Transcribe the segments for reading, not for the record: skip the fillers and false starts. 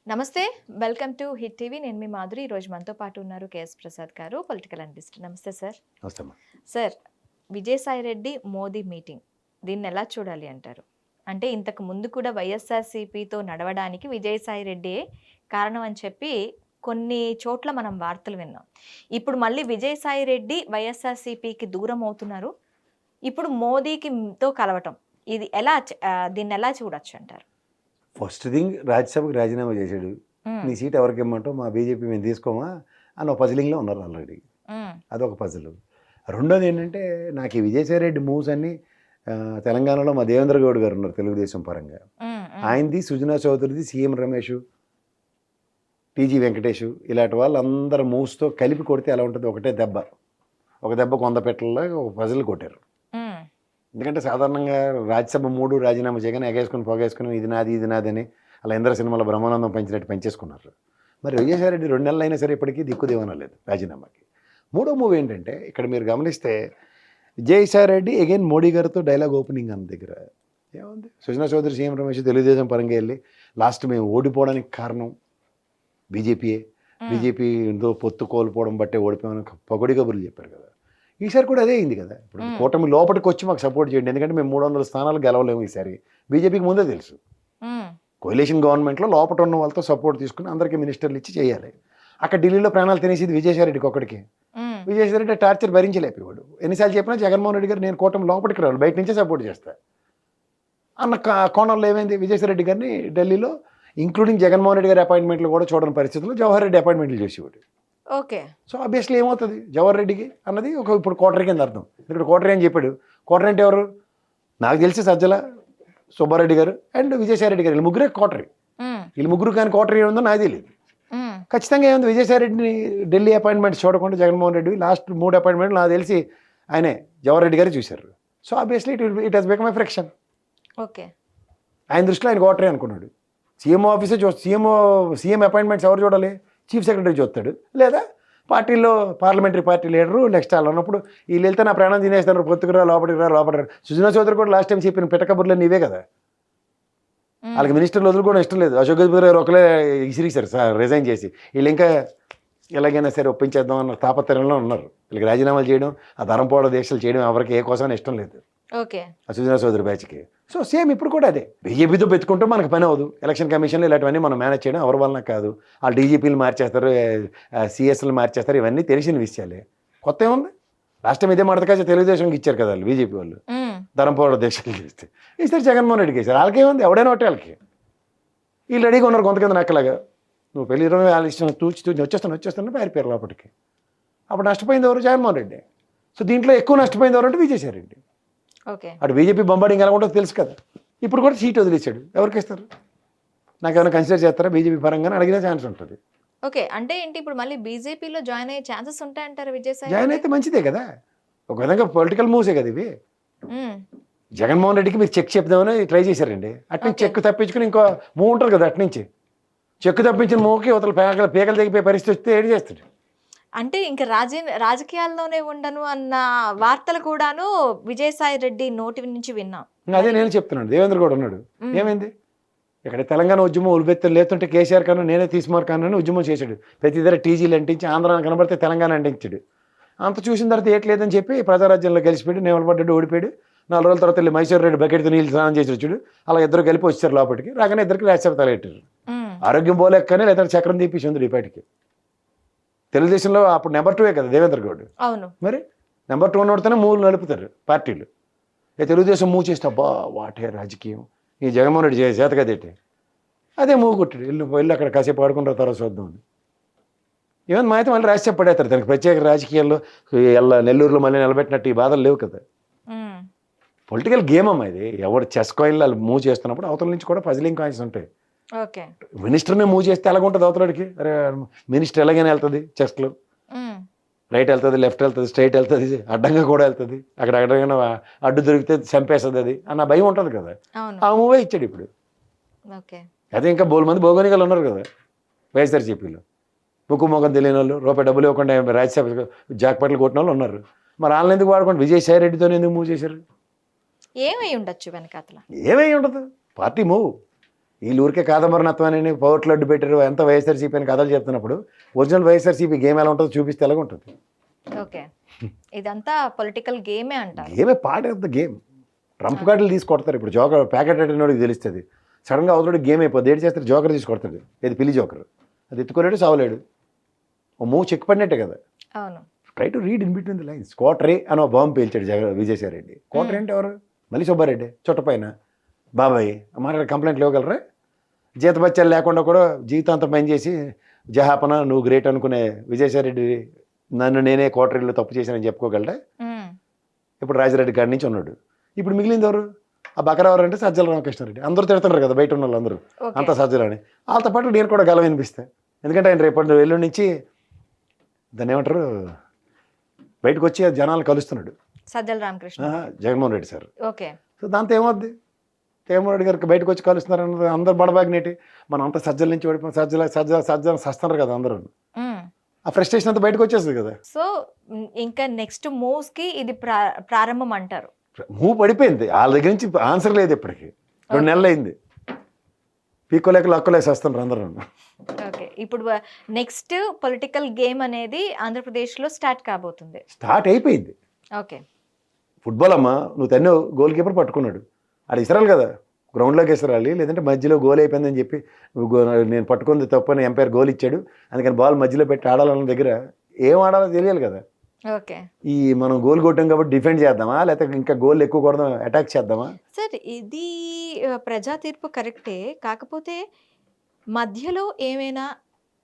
నమస్తే. Welcome to hit TV. నేను మీ మాధురి. ఈరోజు మనతో పాటు ఉన్నారు కేఎస్ ప్రసాద్ గారు, పొలిటికల్ అనలిస్ట్. నమస్తే సార్. నమస్తే అమ్మా. సార్, విజయసాయి రెడ్డి మోదీ మీటింగ్ దీన్ని ఎలా చూడాలి అంటారు? అంటే ఇంతకు ముందు కూడా వైఎస్ఆర్సీపీతో నడవడానికి విజయసాయి రెడ్డి కారణం అని చెప్పి కొన్ని చోట్ల మనం వార్తలు విన్నాం. ఇప్పుడు మళ్ళీ విజయసాయి రెడ్డి వైఎస్ఆర్సీపీకి దూరం అవుతున్నారు. ఇప్పుడు మోదీకితో కలవటం ఇది దీన్ని ఎలా చూడొచ్చు అంటారు? ఫస్ట్ థింగ్ రాజ్యసభకు రాజీనామా చేశాడు. నీ సీట్ ఎవరికి ఇమ్మంటావు, మా బీజేపీ మేము తీసుకోమా అని ఒక పజిలింగ్లో ఉన్నారు ఆల్రెడీ. అదొక పజిల్. రెండోది ఏంటంటే నాకు ఈ విజయసాయి రెడ్డి మూవ్స్ అన్ని తెలంగాణలో మా దేవేంద్ర గౌడ్ గారు ఉన్నారు తెలుగుదేశం పరంగా. ఆయనది, సుజనా చౌదరిది, సీఎం రమేష్, టీజీ వెంకటేష్ ఇలాంటి వాళ్ళందరూ మూవ్స్తో కలిపి కొడితే ఎలా ఉంటుంది? ఒకటే దెబ్బ, ఒక దెబ్బ 100 పెట్టల్లో ఒక పజిల్ కొట్టారు. ఎందుకంటే సాధారణంగా రాజ్యసభ 3 రాజీనామా చేయగానే ఎగేసుకుని పోగేసుకుని ఇది నాది అని అలా ఇంద్ర సినిమాలో బ్రహ్మానందం పెంచినట్టు పెంచేసుకున్నారు. మరి విజయసాయి రెడ్డి 2 నెలలు అయినా సరే ఇప్పటికీ దిక్కుదేవనం లేదు రాజీనామాకి. మూడో మూవ్ ఏంటంటే ఇక్కడ మీరు గమనిస్తే విజయసాయి రెడ్డి అగైన్ మోడీ గారితో డైలాగ్ ఓపెనింగ్ అన్న దగ్గర ఏముంది? సుజనా చౌదరి, సీఎం రమేష్ తెలుగుదేశం పరంగా వెళ్ళి లాస్ట్ మేము ఓడిపోవడానికి కారణం బీజేపీయే, బీజేపీతో పొత్తు కోల్పోవడం బట్టే ఓడిపోయామని పొగడి కబుర్లు చెప్పారు కదా. ఈసారి కూడా అదే అయింది కదా. ఇప్పుడు కూటమి లోపలికి వచ్చి మాకు సపోర్ట్ చేయండి, ఎందుకంటే మేము 300 స్థానాలు గెలవలేము ఈసారి. బీజేపీకి ముందే తెలుసు కోalition గవర్నమెంట్లో లోపల ఉన్న వాళ్ళతో సపోర్ట్ తీసుకుని అందరికీ మినిస్టర్లు ఇచ్చి చేయాలి. అక్కడ ఢిల్లీలో ప్రాణాలు తినేసేది విజయసాయి రెడ్డికి ఒక్కడికి. విజయసాయి రెడ్డి టార్చర్ భరించలేకపోయాడు. ఎన్నిసార్లు చెప్పినా జగన్మోహన్ రెడ్డి గారు నేను కూటమి లోపలికి రావాలి, బయట నుంచే సపోర్ట్ చేస్తా అన్న కోణంలో ఏమైంది? విజయసాయి రెడ్డి గారిని ఢిల్లీలో ఇంక్లూడింగ్ జగన్మోహన్ రెడ్డి గారి అపాయింట్మెంట్లు కూడా చూడని పరిస్థితుల్లో జవహర్ రెడ్డి అపాయింట్మెంట్లు చేసేవాడు. ఓకే. సో ఆబ్వియస్లీ ఏమవుతుంది జవహర్ రెడ్డికి అన్నది ఇప్పుడు కోటరీ కింద అర్థం. ఇక్కడ కోటరీ అని చెప్పాడు. కోటరీ అంటే ఎవరు? నాకు తెలిసి సజ్జల సుబ్బారెడ్డి గారు అండ్ విజయసాయి రెడ్డి గారు, వీళ్ళు ముగ్గురే కోటరీ. వీళ్ళు ముగ్గురు కానీ కోటరీ ఏముందో నాకు తెలియదు. ఖచ్చితంగా ఏముంది? విజయసాయి రెడ్డిని ఢిల్లీ అపాయింట్మెంట్స్ చూడకుండా జగన్మోహన్ రెడ్డి లాస్ట్ 3 అపాయింట్మెంట్లు నాకు తెలిసి ఆయనే జవహర్ రెడ్డి గారు చూశారు. So obviously it has become a friction. Okay. ఆయన దృష్టిలో ఆయన కోటరీ అనుకున్నాడు. సీఎం ఆఫీసే సీఎం అపాయింట్మెంట్స్ ఎవరు చూడాలి? చీఫ్ సెక్రటరీ చూస్తాడు, లేదా పార్టీలో పార్లమెంటరీ పార్టీ లీడరు నెక్స్ట్ వాళ్ళు ఉన్నప్పుడు వీళ్ళు వెళ్తే నా ప్రాణం తినేస్తారు, పొత్తుకురా లోపలికి రా. సుజనా చౌదరి కూడా లాస్ట్ టైం చెప్పిన పిటకబుర్లు నీవే కదా. వాళ్ళకి మినిస్టర్లు వదులుకోవడం ఇష్టం లేదు. అశోక్ గజపతి గారు ఒకలే ఇసిరిసారు సార్ రిజైన్ చేసి. వీళ్ళు ఇంకా ఎలాగైనా సరే ఒప్పించేద్దాం అన్న తాపత్రయంలో ఉన్నారు. వీళ్ళకి రాజీనామాలు చేయడం, ఆ ధరంపోవడ దీక్షలు చేయడం ఎవరికి ఏ కోసం ఇష్టం లేదు ఓకే ఆ సుజనా చౌదరి బ్యాచ్కి. సో సేమ్ ఇప్పుడు కూడా అదే. బీజేపీతో పెట్టుకుంటే మనకు పని అవ్వదు. ఎలక్షన్ కమిషన్లు ఇలాంటివన్నీ మనం మేనేజ్ చేయడం ఎవరి వలన కాదు. వాళ్ళు డీజీపీలు మార్చేస్తారు, సిఎస్లు మార్చేస్తారు, ఇవన్నీ తెలిసిన విషయాలే. కొత్త ఏముంది? లాస్ట్ టైం ఇదే మడతకాయ తెలుగుదేశంకి ఇచ్చారు కదా వాళ్ళు బీజేపీ వాళ్ళు, ధరంపోవడ దీక్షలు చేస్తే. ఈసారి జగన్మోహన్ రెడ్డికి వేసారు. వాళ్ళకేముంది? ఎవడైనా ఒకటి వాళ్ళకి. వీళ్ళు రెడీగా ఉన్నారు కొంత కింద నక్కలాగా. నువ్వు పెళ్లి 20 వాళ్ళ ఇష్టం తూచి వచ్చేస్తాను పారిపోయారు లోపలికి. అప్పుడు నష్టపోయింది ఎవరు? జగన్మోహన్ రెడ్డి. సో దీంట్లో ఎక్కువ నష్టపోయింది ఎవరు అంటే విజయసాయి రెడ్డి. ఓకే. అటు బీజేపీ బొంబాడింగ్ ఎలా ఉంటుందో తెలుసు కదా. ఇప్పుడు కూడా సీట్ వదిలేశాడు. ఎవరికి ఇస్తారు? నాకు ఏమైనా కన్సిడర్ చేస్తారా బీజేపీ పరంగానే అడిగిన ఛాన్స్ ఉంటుంది. ఓకే. అంటే ఏంటి ఇప్పుడు మళ్ళీ బీజేపీలో జాయిన్ అయ్యే ఛాన్సెస్ ఉంటాయంటారు విజయసాయి? జాయిన్ అయితే మంచిదే కదా. ఒక విధంగా పొలిటికల్ మూవ్సే కదా ఇవి. జగన్మోహన్ రెడ్డికి మీరు చెక్ చెప్దామని ట్రై చేశారండి. అట్నుంచి చెక్ తప్పించుకుని ఇంకో మూవ్ ఉంటుంది కదా, అట్నుంచి చెక్ తప్పించిన మూవ్కి అవతల పేకలు తెగిపోయే పరిస్థితి వస్తే ఏడు చేస్తాడు. అంటే ఇంకా రాజకీయాల్లోనే ఉండను అన్న వార్తలు కూడాను విజయసాయి రెడ్డి నోటి నుంచి విన్నాం. అదే నేను చెప్తున్నాను. దేవేంద్ర గౌడ్ ఉన్నాడు, ఏమైంది? ఇక్కడ తెలంగాణ ఉద్యమం ఉల్బెత్తలు లేతుంటే కేసీఆర్ కన్నా నేనే తీసుమార్ కన్నా ఉద్యమం చేశాడు. ప్రతి దగ్గర టీజీలు అంటించి ఆంధ్ర కనబడితే తెలంగాణ అంటించాడు. అంత చూసిన తర్వాత ఏట్లేదని చెప్పి ప్రజారాజ్యంలో గెలిచిపోయాడు, నిలబడ్డాడు, ఓడిపోయాడు. 4 రోజుల తర్వాత వెళ్ళి మైసూర్ రెడ్డి బకెట్తో నీళ్ళు స్నానం చేసి వచ్చాడు. అలా ఇద్దరు కలిపి వచ్చారు లోపలికి. రాగానే ఇద్దరికి రాజ్యసభ తలెట్టారు. ఆరోగ్యం పోలేకనే లేదా చక్రం తీపిసి ఉంది ఈ పాటికి. తెలుగుదేశంలో అప్పుడు నెంబర్ 2 కదా దేవేంద్ర గౌడ్. అవును. మరి నెంబర్ 2 ఉన్నోడితేనే మూవ్లు నలుపుతారు పార్టీలు. తెలుగుదేశం మూవ్ చేస్తే అబ్బా వాటే రాజకీయం, ఈ జగన్మోహన్ రెడ్డి చేత కదేటి అదే మూవ్ కొట్టాడు. వెళ్ళి అక్కడ కాసేపు ఆడుకుంటారు, తర్వాత చూద్దాం అని. ఏమన్నా మా అయితే మళ్ళీ రాజ్యసభ పడేస్తారు. దానికి ప్రత్యేక రాజకీయాల్లో నెల్లూరులో మళ్ళీ నిలబెట్టినట్టు ఈ బాధలు లేవు కదా. పొలిటికల్ గేమ్ అమ్మా ఇది. ఎవరు చెస్ కాయిన్లు వాళ్ళు మూవ్ చేస్తున్నప్పుడు అవతల నుంచి కూడా పజిలింగ్ కాయిన్స్ ఉంటాయి. ఓకే. మినిస్టర్ని మూవ్ చేస్తే ఎలాగుంటుంది అవతలడికి? అరే మినిస్టర్ ఎలాగైనా వెళ్తుంది చెస్లో, రైట్ వెళ్తుంది, లెఫ్ట్ వెళ్తుంది, స్ట్రైట్ వెళ్తుంది, అడ్డంగా కూడా వెళ్తుంది. అక్కడ అడ్డంగా అడ్డు దొరికితే చంపేస్తుంది అది అన్న భయం ఉంటుంది కదా. ఆ మూవే ఇచ్చాడు ఇప్పుడు. అదే ఇంకా బోల్ మంది భౌగోళికలు ఉన్నారు కదా వైఎస్ఆర్సీపీలో. ముక్కు మొఖం తెలియని వాళ్ళు, రూపాయి డబ్బులు ఇవ్వకుండా రాజ్యసభ జాక్పాట్లు కొట్టిన వాళ్ళు ఉన్నారు. మరి వాళ్ళని ఎందుకు వాడుకోండి? విజయసాయి రెడ్డితో ఎందుకు మూవ్ చేశారు? ఏమై ఉండొచ్చు వెనకాతల? ఏమై ఉండదు, పార్టీ మూవ్. వీళ్ళు ఊరికే కాదంబరనత్వాన్ని పవర్ట్లు అడ్డు పెట్టారు ఎంత వైఎస్ఆర్సీపీ అని కథలు చెప్తున్నప్పుడు ఒరిజినల్ వైఎస్ఆర్సీపీ గేమ్ ఎలా ఉంటుందో చూపిస్తే ఎలాగ ఉంటుంది. ఓకే, ఇదంతా పొలిటికల్ గేమే అంటారు. గేమే part of the game. Trump కార్డులు తీసి కొడతారు. ఇప్పుడు జోకర్ ప్యాకెట్ అడిగినోడికి తెలుస్తుంది. సడన్గా అవతోడు గేమ్ అయిపోతుంది. ఏడు చేస్తారు జోకర్ తీసి కొడతాడు. ఏది పిల్లి జోకర్, అది ఎత్తుకోలేడు సావలేడు. ఓ మూవ్ చెక్ పడినట్టే కదా. అవును. Try to read in between the lines. కోటరే అని ఒక బాంబు పేల్చాడు విజయసాయి రెడ్డి. కోటరే అంటే ఎవరు? మళ్ళీ సుబ్బారెడ్డి చుట్టపైన బాబాయ్ మాట్లాడే కంప్లైంట్లు ఇవ్వగలరా? జీతబత్యాలు లేకుండా కూడా జీవితాంతం పనిచేసి జహాపన నువ్వు గ్రేట్ అనుకునే విజయసాయి రెడ్డి నన్ను నేనే కోటరీలో తప్పు చేశానని చెప్పుకోగలరా? ఇప్పుడు రాజారెడ్డి గారి నుంచి ఉన్నాడు. ఇప్పుడు మిగిలింది ఎవరు? ఆ బకరా ఎవరు అంటే సజ్జల రామకృష్ణారెడ్డి. అందరూ తిడుతున్నారు కదా బయట ఉన్న వాళ్ళందరూ అంత సజ్జలని. వాళ్ళతో పాటు నేను కూడా గలం వినిపిస్తాను. ఎందుకంటే ఆయన రేపటి ఎల్లుండి నుంచి దాన్ని ఏమంటారు బయటకు వచ్చి జనాలు కలుస్తున్నాడు Sajjala Ramakrishna, Jaganmohan Reddy sir. Okay. So దాంతో ఏమవుద్ది? జగన్మోహన్ రెడ్డి గారికి బయటకు వచ్చి కలుస్తున్నారు అన్నది అందరు బడబాగినేటి. మనం అంతా సజ్జల నుంచి ఓడిపోయి సజ్జల సస్తున్నారు కదా అందరూ. ఆ ఫ్రస్ట్రేషన్ అంతా బయటకు వచ్చేస్తుంది కదా. సో ఇంకా నెక్స్ట్ మూవ్స్ కి ఇది ప్రారంభం అంటారు. మూవ్ పడిపోయింది. వాళ్ళ దగ్గర నుంచి ఆన్సర్ లేదు. ఇప్పటికి 2 నెలలు అయింది. పీకోలేక లక్కలేసి వస్తున్నారు అందరూ. ఓకే, ఇప్పుడు నెక్స్ట్ పొలిటికల్ గేమ్ అనేది ఆంధ్రప్రదేశ్లో స్టార్ట్ కాబోతుంది. స్టార్ట్ అయిపోయింది. ఓకే. ఫుట్బాల్ అమ్మా, నువ్వు తన్ను గోల్ కీపర్ పట్టుకున్నాడు. అది ఇసరాలి కదా, గ్రౌండ్లోకి ఇసరాలి. లేదంటే మధ్యలో గోల్ అయిపోయిందని చెప్పి నేను పట్టుకుంది తప్పని ఎంపైర్ గోల్ ఇచ్చాడు అందుకని బాల్ మధ్యలో పెట్టి ఆడాలన్న దగ్గర ఏం ఆడాలో తెలియాలి కదా. ఓకే. ఈ మనం గోల్ కొట్టాం కాబట్టి డిఫెండ్ చేద్దామా లేకపోతే ఇంకా గోల్ ఎక్కువ కొడదాం అటాక్ చేద్దామా? సార్ ఇది ప్రజా తీర్పు కరెక్టే, కాకపోతే మధ్యలో ఏమైనా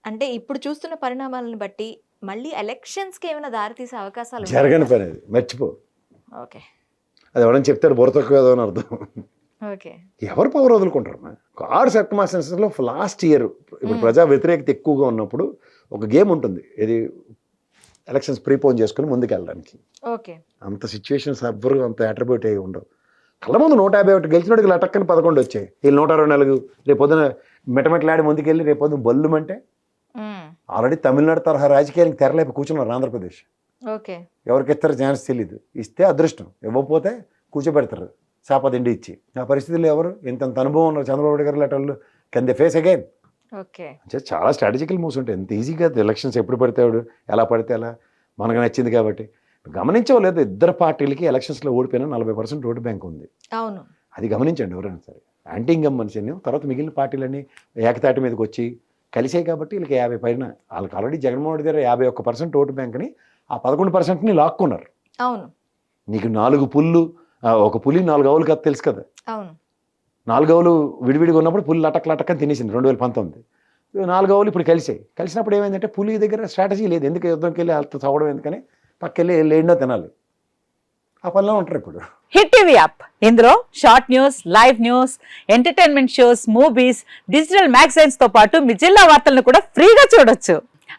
అంటే ఇప్పుడు చూస్తున్న పరిణామాలను బట్టి మళ్ళీ ఎలక్షన్స్కి ఏమైనా దారితీసే అవకాశాలు జరగని పని అది, మర్చిపో. ఓకే. అది ఎవరైనా చెప్తాడు బుర్ర తక్కువ ఏదో అని అర్థం. ఓకే. ఎవరు పవర్ వదులుకుంటారు? 6 సర్కమ్స్టాన్సెస్లో లాస్ట్ ఇయర్ ఇప్పుడు ప్రజా వ్యతిరేకత ఎక్కువగా ఉన్నప్పుడు ఒక గేమ్ ఉంటుంది, ఇది ఎలక్షన్స్ ప్రీపోన్ చేసుకుని ముందుకెళ్ళడానికి. ఓకే. అంత సిచ్యువేషన్స్ ఎవ్వరు అంత అట్రిబ్యూట్ అయ్యి ఉండవు. కళ్ళ ముందు 151 గెలిచినోడికి లటక్కని 11 వచ్చాయి. వీళ్ళు 124 రేపు పొద్దున మెటమెట్లాడి ముందుకెళ్ళి రేపు పొద్దున బొల్లుమంటే ఆల్రెడీ తమిళనాడు తరహా రాజకీయానికి తెరలేపి కూర్చున్నారు ఆంధ్రప్రదేశ్. ఓకే. ఎవరికి ఇస్తారు ఛాన్స్ తెలియదు. ఇస్తే అదృష్టం, ఇవ్వకపోతే కూర్చోబెడతారు శాపదిండి ఇచ్చి. ఆ పరిస్థితుల్లో ఎవరు ఇంతంత అనుభవం ఉన్నారు చంద్రబాబు నాయుడు గారు లెటర్లు can they face again. Okay. అంటే చాలా స్ట్రాటజికల్ మూవ్స్ ఉంటాయి. ఎంత ఈజీగా ఎలక్షన్స్ ఎప్పుడు పడితేవాడు ఎలా పడితే అలా మనకు నచ్చింది కాబట్టి. గమనించలేదు, ఇద్దరు పార్టీలకి ఎలక్షన్స్లో ఓడిపోయినా 40% ఓటు బ్యాంక్ ఉంది. అవును, అది గమనించండి ఎవరైనా సరే. యాంటీ ఇన్కంబెన్సీ తర్వాత మిగిలిన పార్టీలన్నీ ఏకతాటి మీదకి వచ్చి కలిసాయి కాబట్టి వీళ్ళకి 50 పైన. వాళ్ళకి ఆల్రెడీ జగన్మోహన్ రెడ్డి గారు 51% ఓటు బ్యాంక్ని ఆ 11%ని లాక్కున్నారు. అవును. నీకు 4 పుల్లు, ఒక పులి 4 ఆవులు కదా తెలుసు కదా. అవును. 4 ఆవులు విడివిడిగా ఉన్నప్పుడు పులి లటక్కని తినేసింది 2019. 4 ఆవులు ఇప్పుడు కలిసినప్పుడు ఏమైందంటే పులి దగ్గర స్ట్రాటజీ లేదు. ఎందుకు యుద్ధంకి వెళ్ళి వాళ్ళతో చదవడం ఎందుకని పక్కకెళ్ళి లేడినో తినాలి. ఆ పనిలో ఉంటారు ఇప్పుడు. హిట్ టీవీ యాప్, ఇందులో short news, live news, entertainment shows, movies, digital magazines తో పాటు మీ జిల్లా వార్తలను కూడా ఫ్రీగా చూడొచ్చు.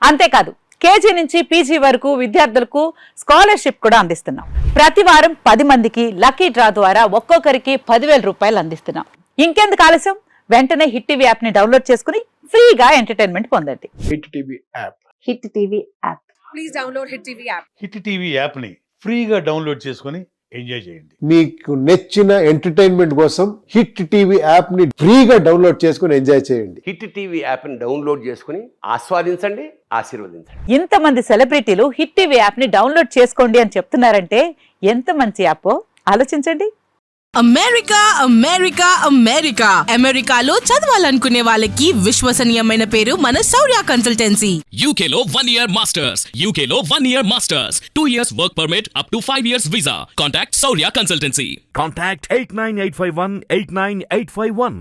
అంతేకాదు కేజీ నుంచి పీజీ వరకు విద్యార్థులకు స్కాలర్షిప్ కూడా అందిస్తున్నాం. ప్రతి వారం 10 మందికి లక్కీ డ్రా ద్వారా ఒక్కొక్కరికి 10,000 రూపాయలు అందిస్తున్నాం. ఇంకెందుకు ఆలస్యం, వెంటనే హిట్ టీవీ యాప్ ని డౌన్లోడ్ చేసుకుని ఫ్రీగా ఎంటర్టైన్మెంట్ పొందండి. Hit TV app. Hit TV app. Please download hit TV app. Hit TV యాప్ని ఫ్రీగా డౌన్లోడ్ చేసుకొని ఎంజాయ్ చేయండి. మీకు నచ్చిన ఎంటర్టైన్మెంట్ కోసం హిట్ టీవీ యాప్ ని ఫ్రీగా డౌన్లోడ్ చేసుకుని ఎంజాయ్ చేయండి. హిట్ టీవీ యాప్ని డౌన్లోడ్ చేసుకుని ఆస్వాదించండి, ఆశీర్వదించండి. ఇంతమంది సెలబ్రిటీలు హిట్ టీవీ యాప్ ని డౌన్లోడ్ చేసుకోండి అని చెప్తున్నారంటే ఎంత మంచి యాప్ ఆలోచించండి. అమెరికా అమెరికా అమెరికా అమెరికాలో చదవాలనుకునే వాళ్ళకి విశ్వసనీయమైన పేరు మన శౌర్య కన్సల్టెన్సీ. UK లో 1 year masters. UK లో 1 year masters. 2 years work permit up to 5 years visa. Contact Saurya Consultancy. Contact 89851 89851.